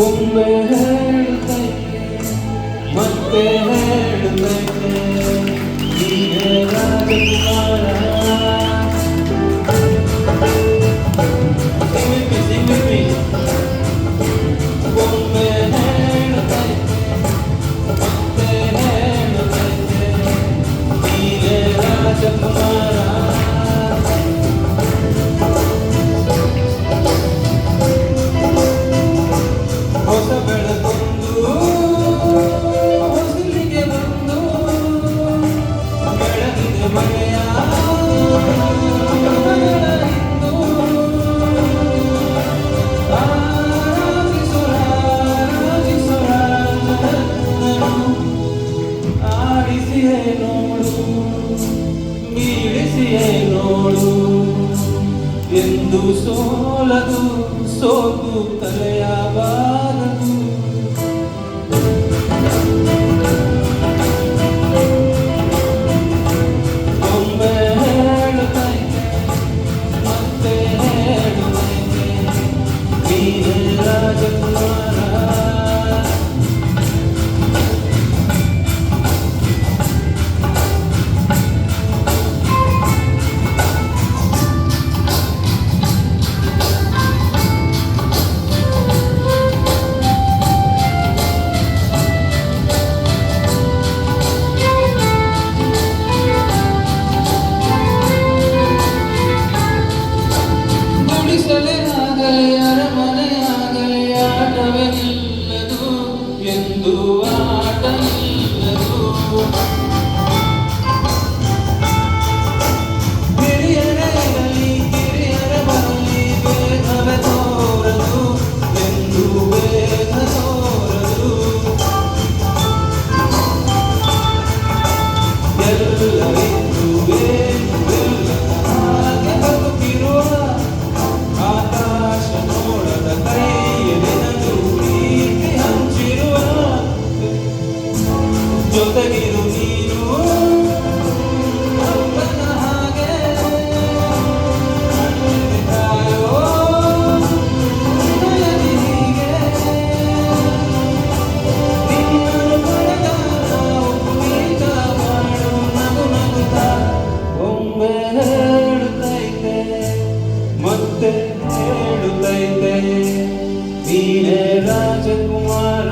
ಒಮ್ಮೆ ಹೇಳುತ್ತೈತೆ ಮತ್ತೆ ಹೇಳುತ್ತೈತೆ ನೀನೇ ರಾಜಕುಮಾರ. ಸಿಂಗಿಪಿ ಒಮ್ಮೆ ಹೇಳುತ್ತೈತೆ ಮತ್ತೆ ಹೇಳುತ್ತೈತೆ ನೀನೇ ರಾಜಕುಮಾರ. ಹೊಸ ಬೆಳಗೊಂದು ಹೊಸಲಿಗೆ ಬಂದು ಬೆಳಗಿದೆ ಮನೆಯ ಇಂದು. ಆಡಿಸಿಯೇ ನೋಡು ಬೀಳಿಸಿಯೇ ನೋಡು ಎಂದು ಸೋಲದು ಸೋತು ತಲೆಯಬಾರದು. ಒಮ್ಮೆ ಹೇಳುತ್ತೈತೆ ಮತ್ತೆ ಹೇಳುತ್ತೈತೆ ನೀನೇ ರಾಜಕುಮಾರ. ಅರಮನೆಯಾಗಲಿ ಆಟವೇ ನಿಲ್ಲದು ಎಂದು ಆಟ ನಿಲ್ಲದು. ಹಿರಿಯರೇ ಇರಲಿ ಕಿರಿಯರೇ ಬರಲಿ ಭೇದವೇ ತೋರದು ಎಂದು ಭೇದ ತೋರದು. ಎಲ್ಲರಿಗೂ ಬೇಡ ಹಾಗೆ ಬದುಕಿರುವ ಆಕಾಶ ನೋಡದ ಕೈಯೆನೆದು ಪ್ರೀತಿ ಹಂಚಿರುವ ಜೊತೆಗಿರು ನೀನು ಅಪ್ಪನ ಹಾಗೆ ಕಾಯೋ ಹೀಗೆ ನಿನ್ನನ್ನು ಪಡೆದ ನಾವು ಕುಣಿತ ಮಾಡು ನಗು ನಗುತ್ತ. ಒಮ್ಮೆ ಹೇಳುತ್ತೈತೆ ಮತ್ತೆ ಹೇಳುತ್ತೈತೆ ನೀನೇ ರಾಜಕುಮಾರ.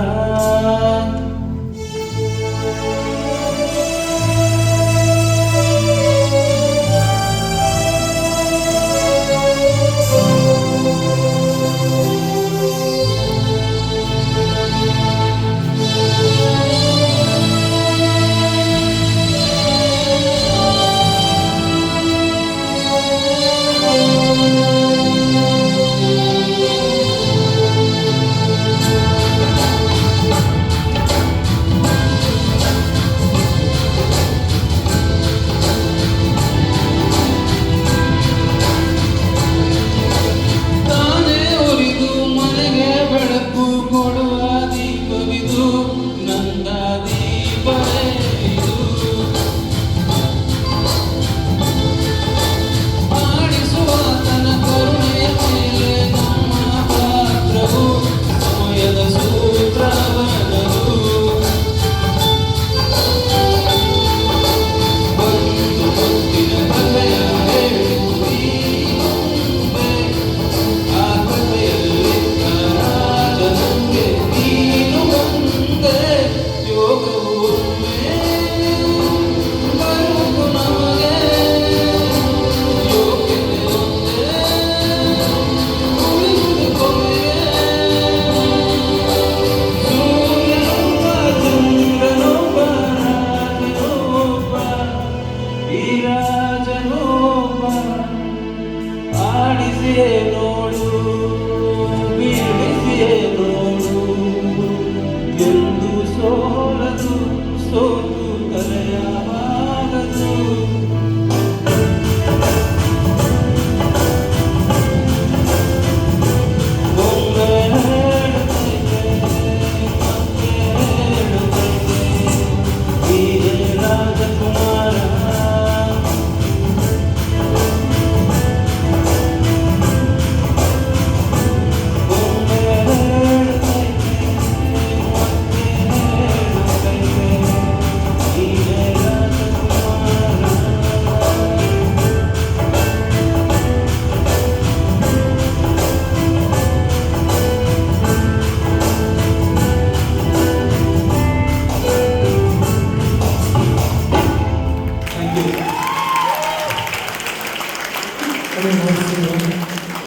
ಆಡಿಸಿಯೇ ನೋಡು ಬೀಳಿಸಿಯೇ ನೋಡು.